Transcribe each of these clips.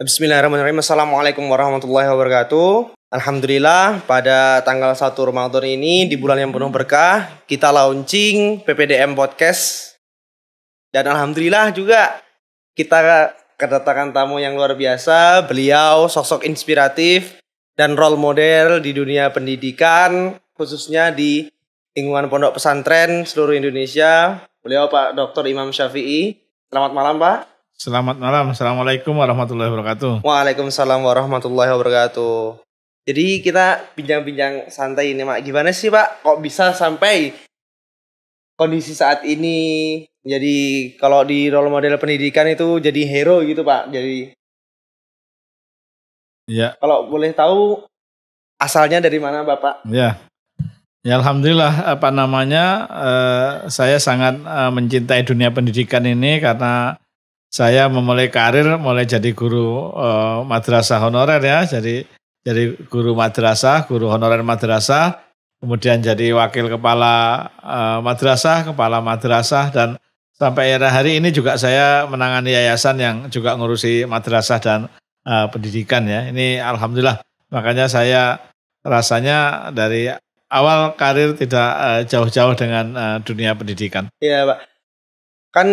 Bismillahirrahmanirrahim. Assalamualaikum warahmatullahi wabarakatuh. Alhamdulillah pada tanggal 1 Ramadan ini di bulan yang penuh berkah kita launching PPDM Podcast. Dan alhamdulillah juga kita kedatangan tamu yang luar biasa. Beliau sosok inspiratif dan role model di dunia pendidikan, khususnya di lingkungan pondok pesantren seluruh Indonesia. Beliau Pak Dr. Imam Syafi'i. Selamat malam Pak. Selamat malam, Assalamualaikum warahmatullahi wabarakatuh. Waalaikumsalam warahmatullahi wabarakatuh. Jadi kita bincang-bincang santai ini Mak. Gimana sih Pak kok bisa sampai kondisi saat ini? Jadi kalau di role model pendidikan itu jadi hero gitu Pak. Jadi Ya. Kalau boleh tahu asalnya dari mana Bapak? Ya, alhamdulillah saya sangat mencintai dunia pendidikan ini karena saya memulai karir mulai jadi guru madrasah honorer ya, jadi guru madrasah, guru honorer madrasah, kemudian jadi wakil kepala madrasah dan sampai hari ini juga saya menangani yayasan yang juga ngurusi madrasah dan pendidikan ya. Ini alhamdulillah, makanya saya rasanya dari awal karir tidak jauh-jauh dengan dunia pendidikan. Iya Pak, kan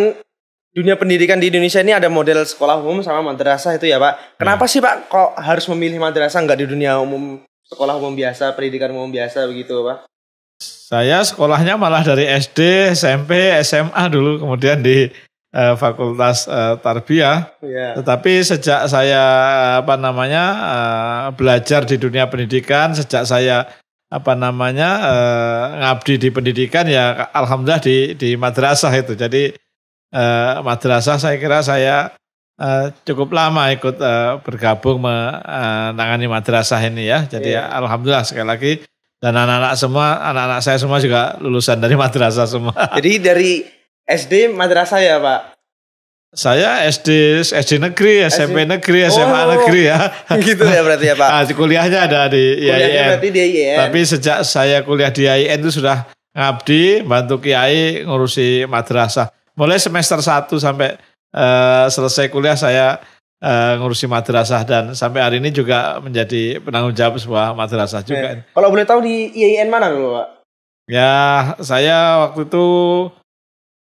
dunia pendidikan di Indonesia ini ada model sekolah umum sama madrasah itu ya Pak. Kenapa sih Pak kok harus memilih madrasah nggak di dunia umum, sekolah umum biasa, pendidikan umum biasa begitu Pak? Saya sekolahnya malah dari SD, SMP, SMA dulu, kemudian di Fakultas Tarbiyah. Yeah. Tetapi sejak saya belajar di dunia pendidikan, sejak saya ngabdi di pendidikan ya alhamdulillah di madrasah itu. Jadi madrasah saya kira saya cukup lama ikut bergabung menangani madrasah ini ya. Jadi alhamdulillah sekali lagi, dan anak-anak saya semua juga lulusan dari madrasah semua. Jadi dari SD madrasah ya Pak? Saya SD negeri, SMP negeri, SMA negeri ya. Gitu ya berarti ya Pak. Kuliahnya ada di IAIN. Berarti di IAIN. Tapi sejak saya kuliah di IAIN itu sudah ngabdi bantu kiai ngurusi madrasah. Mulai semester 1 sampai selesai kuliah saya ngurusi madrasah dan sampai hari ini juga menjadi penanggung jawab sebuah madrasah juga. Kalau boleh tahu di IAIN mana dulu Pak? Ya, saya waktu itu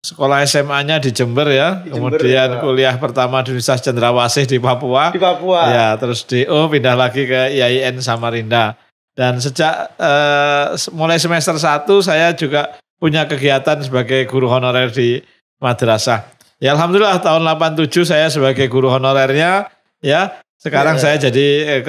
sekolah SMA-nya di Jember ya. Kemudian kuliah pertama di Universitas Cendrawasih di Papua. Di Papua. Ya, terus DO pindah lagi ke IAIN Samarinda. Dan sejak mulai semester 1 saya juga punya kegiatan sebagai guru honorer di madrasah. Ya alhamdulillah tahun 87 saya sebagai guru honorernya ya. Sekarang saya jadi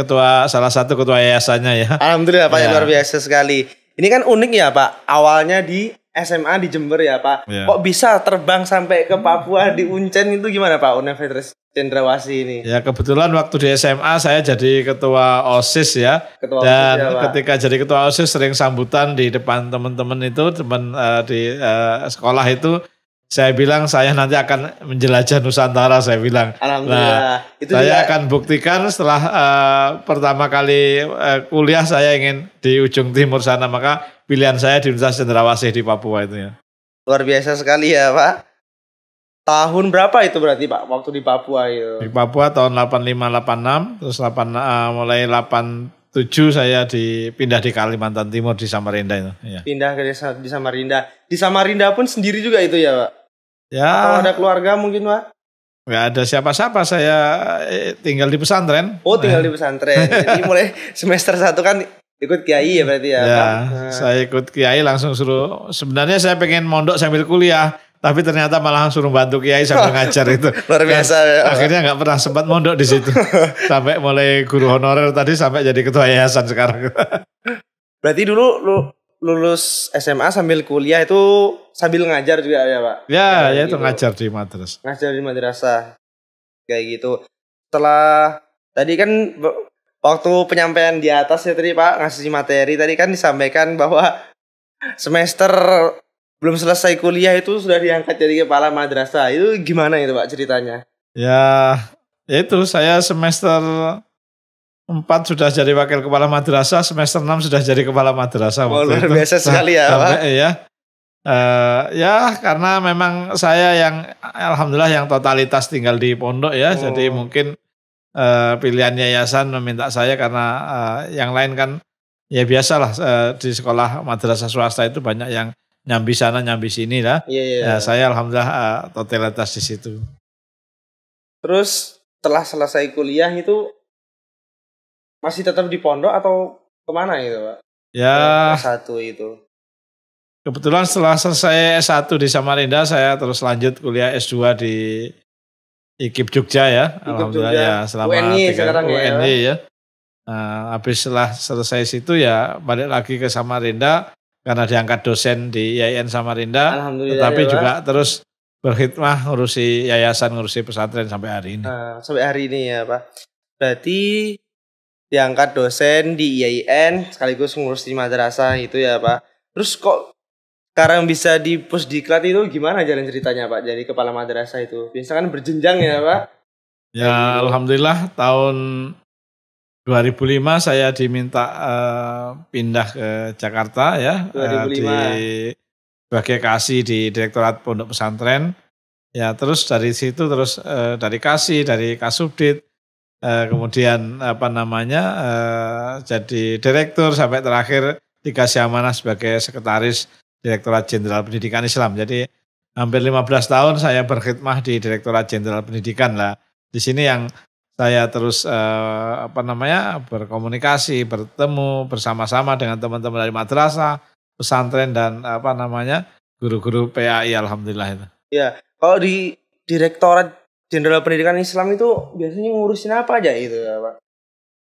salah satu ketua yayasannya ya. Alhamdulillah Pak, luar biasa sekali. Ini kan unik ya Pak. Awalnya di SMA di Jember ya Pak. Kok bisa terbang sampai ke Papua di Uncen itu gimana Pak? Universitas Cendrawasih ini. Ya kebetulan waktu di SMA saya jadi ketua OSIS ya. Ketika jadi ketua OSIS sering sambutan di depan teman-teman itu, di sekolah itu. Saya bilang saya nanti akan menjelajah Nusantara, saya bilang. Alhamdulillah. Saya akan buktikan setelah pertama kali kuliah saya ingin di ujung timur sana, maka pilihan saya di Universitas Cendrawasih di Papua itu ya. Luar biasa sekali ya Pak. Tahun berapa itu berarti Pak waktu di Papua itu? Di Papua tahun 85-86, terus mulai 87 saya pindah di Kalimantan Timur di Samarinda itu. Ya. Pindah ke desa di Samarinda. Di Samarinda pun sendiri juga itu ya Pak? Ya. Atau ada keluarga mungkin Pak? Nggak ada siapa-siapa, saya tinggal di pesantren. Oh tinggal di pesantren. Jadi mulai semester 1 kan ikut kiai ya berarti ya? Ya, saya ikut kiai langsung suruh. Sebenarnya saya pengen mondok sambil kuliah, tapi ternyata malah suruh bantu kiai sambil ngajar itu. Luar biasa ya. Akhirnya nggak pernah sempat mondok di situ. Sampai mulai guru honorer tadi sampai jadi ketua yayasan sekarang. Berarti dulu lulus SMA sambil kuliah itu sambil ngajar juga ya Pak? Ya itu ngajar di madrasah. Ngajar di madrasah kayak gitu. Setelah tadi kan waktu penyampaian di atas ya tadi Pak ngasih materi tadi kan disampaikan bahwa semester belum selesai kuliah itu sudah diangkat jadi kepala madrasah. Itu gimana itu Pak ceritanya? Ya itu saya semester 4 sudah jadi wakil kepala madrasah, semester 6 sudah jadi kepala madrasah. Luar biasa sekali ya Pak. Ya karena memang saya yang alhamdulillah yang totalitas tinggal di pondok ya. Jadi mungkin pilihan yayasan meminta saya karena yang lain kan ya biasalah di sekolah madrasah swasta itu banyak yang nyambi sana nyambi sini lah. Iya, iya. Ya, saya alhamdulillah totalitas di situ. Terus setelah selesai kuliah itu masih tetap di pondok atau kemana gitu Pak? Ya, S1 itu. kebetulan setelah selesai S1 di Samarinda saya terus lanjut kuliah S2 di IKIP Jogja ya. Alhamdulillah Jogja. ya selama UNY 3 sekarang ya, UNY ya. Habis setelah selesai situ ya balik lagi ke Samarinda karena diangkat dosen di IAIN Samarinda. Alhamdulillah Tetapi ya, Pak. juga terus berkhidmah ngurusi yayasan, ngurusi pesantren sampai hari ini. Sampai hari ini ya Pak. Berarti diangkat dosen di IAIN sekaligus ngurusi madrasah itu ya Pak. Terus kok sekarang bisa di Pusdiklat itu gimana jalan ceritanya Pak? Jadi kepala madrasah itu. Biasanya kan berjenjang ya Pak. Ya alhamdulillah tahun 2005 saya diminta pindah ke Jakarta ya. 2005. Sebagai kasih di Direktorat Pondok Pesantren. Ya terus dari situ terus dari kasih, dari Kasubdit, kemudian jadi direktur sampai terakhir dikasih amanah sebagai sekretaris Direktorat Jenderal Pendidikan Islam. Jadi hampir 15 tahun saya berkhidmah di Direktorat Jenderal Pendidikan lah. Di sini yang saya terus berkomunikasi, bertemu bersama-sama dengan teman-teman dari madrasah, pesantren dan guru-guru PAI alhamdulillah itu. Ya, kalau di Direktorat Jenderal Pendidikan Islam itu biasanya ngurusin apa aja itu ya Pak?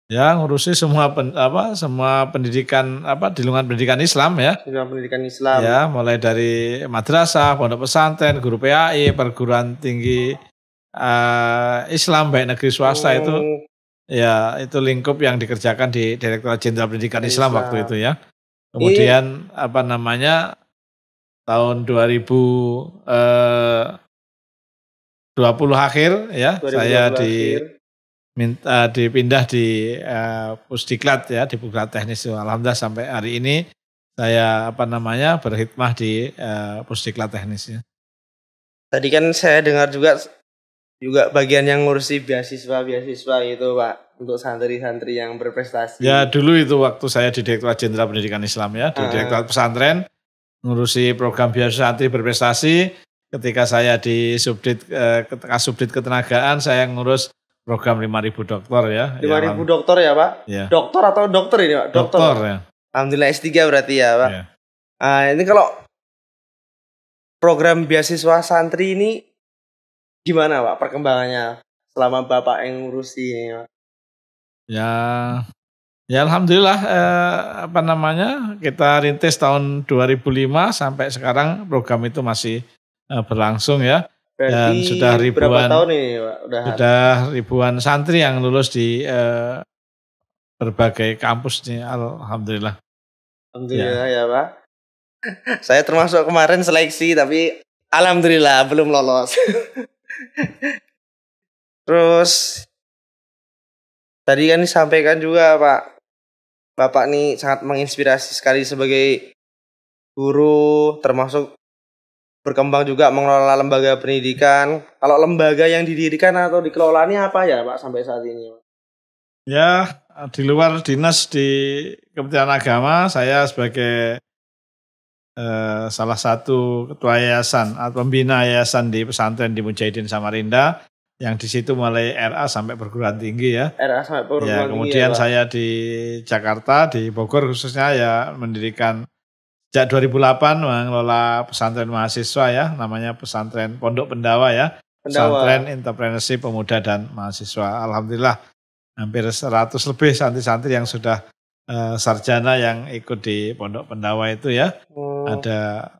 Ya ngurusi semua pendidikan di lingkungan pendidikan Islam ya. Jenderal Pendidikan Islam. Ya mulai dari madrasah, pondok pesantren, guru PAI, perguruan tinggi Islam baik negeri swasta itu ya itu lingkup yang dikerjakan di Direktorat Jenderal Pendidikan Islam waktu itu ya. Kemudian tahun 2020 akhir ya 2020 saya dipindah di Pusdiklat ya di Pusdiklat Teknis. Alhamdulillah sampai hari ini saya berkhidmah di Pusdiklat Teknis ya. Tadi kan saya dengar juga bagian yang ngurusi beasiswa itu Pak untuk santri-santri yang berprestasi. Ya dulu itu waktu saya di Direktorat Jenderal Pendidikan Islam ya di Direktorat Pesantren ngurusi program beasiswa santri berprestasi. Ketika saya di Kasubdit Ketenagaan saya ngurus program 5.000 dokter ya. 5.000 dokter ya Pak? Ya. Dokter atau dokter ini Pak? Dokter ya. Alhamdulillah S3 berarti ya Pak. Ya. Ini kalau program beasiswa santri ini gimana Pak perkembangannya selama Bapak yang ngurusi ini Pak? Ya alhamdulillah kita rintis tahun 2005 sampai sekarang program itu masih berlangsung ya. Berarti dan sudah berapa tahun ini Pak? Sudah ribuan santri yang lulus di berbagai kampus nih alhamdulillah. Alhamdulillah ya Pak. Saya termasuk kemarin seleksi tapi alhamdulillah belum lolos. Terus tadi kan disampaikan juga Pak, Bapak nih sangat menginspirasi sekali sebagai guru, termasuk berkembang juga mengelola lembaga pendidikan. Kalau lembaga yang didirikan atau dikelola ini apa ya Pak sampai saat ini? Ya di luar dinas di Kementerian Agama saya sebagai salah satu ketua yayasan atau pembina yayasan di pesantren di Mujahidin Samarinda yang di situ mulai RA sampai perguruan tinggi ya. RA sampai perguruan tinggi. Kemudian saya di Jakarta di Bogor khususnya ya mendirikan sejak 2008 mengelola pesantren mahasiswa ya namanya pesantren Pondok Pendawa ya. Pesantren Entrepreneurship Pemuda dan Mahasiswa. Alhamdulillah hampir 100 lebih santri-santri yang sudah sarjana yang ikut di Pondok Pendawa itu ya. Ada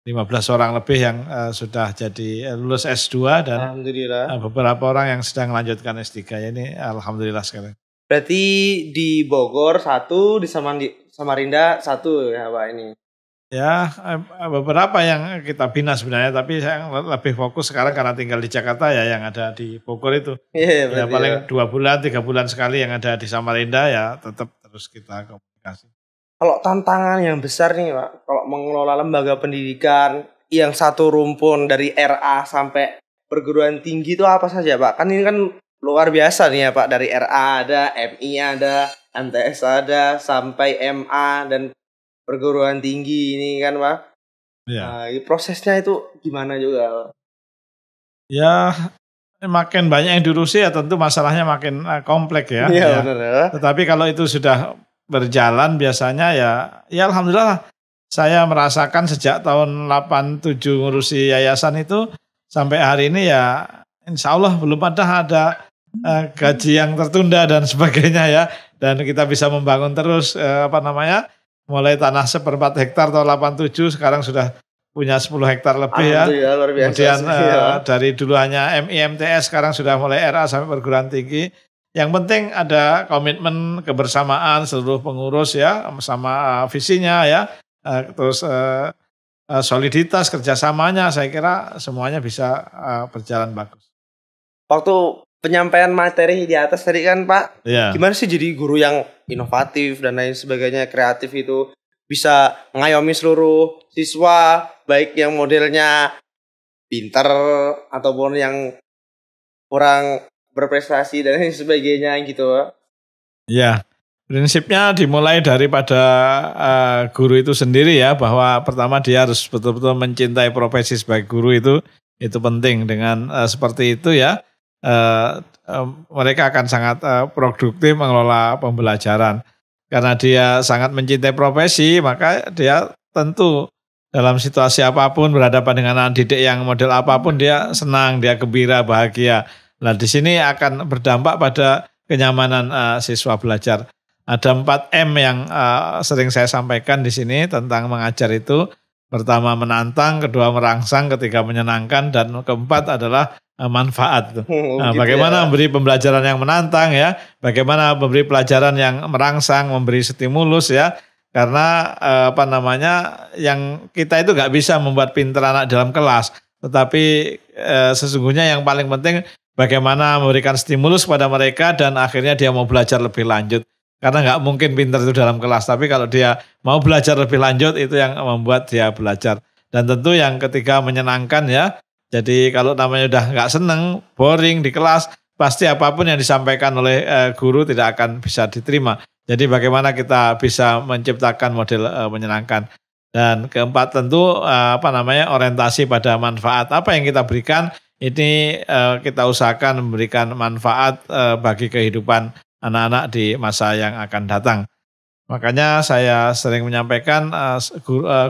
15 orang lebih yang sudah jadi lulus S2 dan alhamdulillah. Beberapa orang yang sedang melanjutkan S3 ya ini alhamdulillah sekarang. Berarti di Bogor 1, di Samarinda 1 ya Pak ini. Ya beberapa yang kita bina sebenarnya tapi saya lebih fokus sekarang karena tinggal di Jakarta ya yang ada di Bogor itu. Ya paling 2 bulan 3 bulan sekali yang ada di Samarinda ya tetap terus kita komunikasi. Kalau tantangan yang besar nih Pak, kalau mengelola lembaga pendidikan yang satu rumpun dari RA sampai perguruan tinggi itu apa saja Pak? Kan ini kan luar biasa nih ya Pak, dari RA ada, MI ada, MTS ada, sampai MA dan perguruan tinggi ini kan Pak. Ya. Nah, prosesnya itu gimana juga Pak? Ya, makin banyak yang diurusi ya tentu masalahnya makin kompleks ya. Iya Ya. benar ya. Tetapi kalau itu sudah berjalan biasanya ya alhamdulillah saya merasakan sejak tahun 87 ngurusi yayasan itu sampai hari ini ya insya Allah belum ada gaji yang tertunda dan sebagainya ya. Dan kita bisa membangun terus mulai tanah 1/4 hektar tahun 87 sekarang sudah punya 10 hektar lebih ya. Luar biasa. Kemudian dari dulu hanya MIMTS sekarang sudah mulai RA sampai perguruan tinggi. Yang penting ada komitmen kebersamaan seluruh pengurus ya sama visinya ya. Terus soliditas kerjasamanya saya kira semuanya bisa berjalan bagus. Waktu penyampaian materi di atas tadi kan Pak, gimana sih jadi guru yang inovatif dan lain sebagainya, kreatif itu bisa ngayomi seluruh siswa, baik yang modelnya pintar ataupun yang kurang berprestasi dan lain sebagainya gitu. Ya, prinsipnya dimulai daripada guru itu sendiri ya, bahwa pertama dia harus betul-betul mencintai profesi sebagai guru itu penting. Dengan seperti itu ya, mereka akan sangat produktif mengelola pembelajaran. Karena dia sangat mencintai profesi, maka dia tentu dalam situasi apapun berhadapan dengan anak didik yang model apapun dia senang, dia gembira, bahagia. Nah di sini akan berdampak pada kenyamanan siswa belajar. Ada 4M yang sering saya sampaikan di sini tentang mengajar itu. Pertama menantang, kedua merangsang, ketiga menyenangkan, dan keempat adalah manfaat. Nah, bagaimana memberi pembelajaran yang menantang ya, bagaimana memberi pelajaran yang merangsang, memberi stimulus ya, karena yang kita itu nggak bisa membuat pintar anak dalam kelas, tetapi sesungguhnya yang paling penting bagaimana memberikan stimulus pada mereka dan akhirnya dia mau belajar lebih lanjut. Karena nggak mungkin pintar itu dalam kelas, tapi kalau dia mau belajar lebih lanjut itu yang membuat dia belajar. Dan tentu yang ketiga menyenangkan ya. Jadi kalau namanya udah nggak seneng, boring di kelas, pasti apapun yang disampaikan oleh guru tidak akan bisa diterima. Jadi bagaimana kita bisa menciptakan model menyenangkan. Dan keempat tentu orientasi pada manfaat. Apa yang kita berikan ini kita usahakan memberikan manfaat bagi kehidupan anak-anak di masa yang akan datang. Makanya saya sering menyampaikan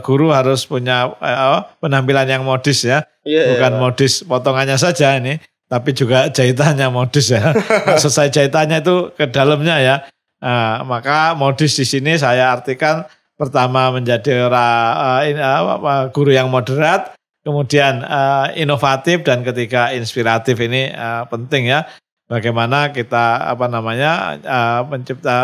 guru harus punya penampilan yang modis ya. Bukan modis potongannya saja ini, tapi juga jahitannya modis ya. Maksud saya jahitannya itu ke dalamnya ya. Maka modis di sini saya artikan pertama menjadi guru yang moderat, kemudian inovatif, dan ketiga inspiratif. Ini penting ya. Bagaimana kita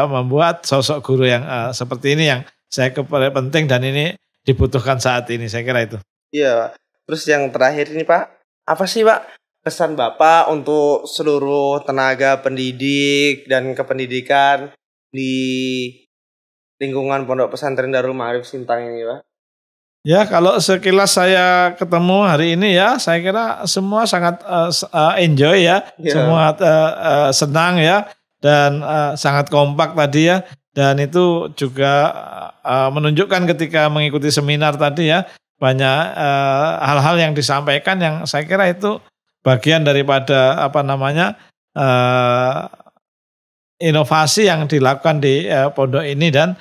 membuat sosok guru yang seperti ini yang saya kira penting dan ini dibutuhkan saat ini, saya kira itu. Iya, terus yang terakhir ini Pak, apa sih Pak pesan Bapak untuk seluruh tenaga pendidik dan kependidikan di lingkungan Pondok Pesantren Darul Ma'arif Sintang ini Pak? Ya, kalau sekilas saya ketemu hari ini ya, saya kira semua sangat enjoy ya, semua senang ya, dan sangat kompak tadi ya, dan itu juga menunjukkan ketika mengikuti seminar tadi ya, banyak hal-hal yang disampaikan yang saya kira itu bagian daripada inovasi yang dilakukan di pondok ini dan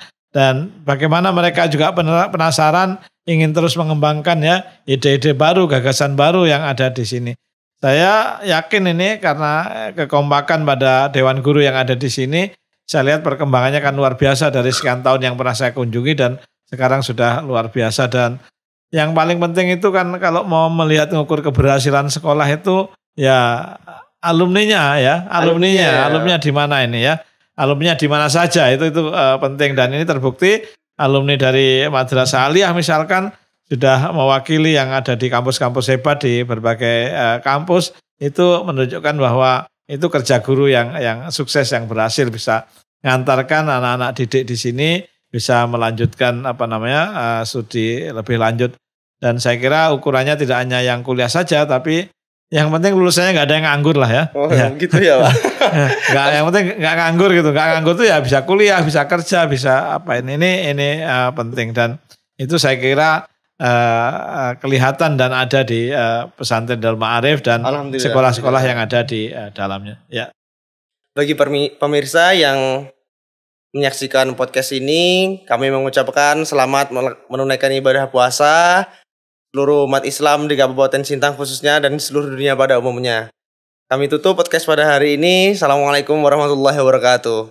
bagaimana mereka juga penasaran ingin terus mengembangkan ya ide-ide baru, gagasan baru yang ada di sini. Saya yakin ini karena kekompakan pada Dewan Guru yang ada di sini, saya lihat perkembangannya kan luar biasa dari sekian tahun yang pernah saya kunjungi dan sekarang sudah luar biasa. Dan yang paling penting itu kan kalau mau melihat mengukur keberhasilan sekolah itu ya alumninya di mana ini ya. Alumninya di mana saja itu penting, dan ini terbukti alumni dari Madrasah Aliyah misalkan sudah mewakili yang ada di kampus-kampus hebat di berbagai kampus, itu menunjukkan bahwa itu kerja guru yang sukses, yang berhasil bisa mengantarkan anak-anak didik di sini bisa melanjutkan studi lebih lanjut. Dan saya kira ukurannya tidak hanya yang kuliah saja, tapi Yang penting lulusannya nggak ada yang nganggur lah ya. Oh ya. gitu ya Pak. Nggak, yang penting nggak nganggur gitu. Nggak nganggur tuh ya bisa kuliah, bisa kerja, bisa apa ini penting, dan itu saya kira kelihatan dan ada di pesantren Darul Ma'arif dan sekolah-sekolah yang ada di dalamnya. Ya. Bagi pemirsa yang menyaksikan podcast ini, kami mengucapkan selamat menunaikan ibadah puasa seluruh umat Islam di Kabupaten Sintang khususnya dan seluruh dunia pada umumnya. Kami tutup podcast pada hari ini. Assalamualaikum warahmatullahi wabarakatuh.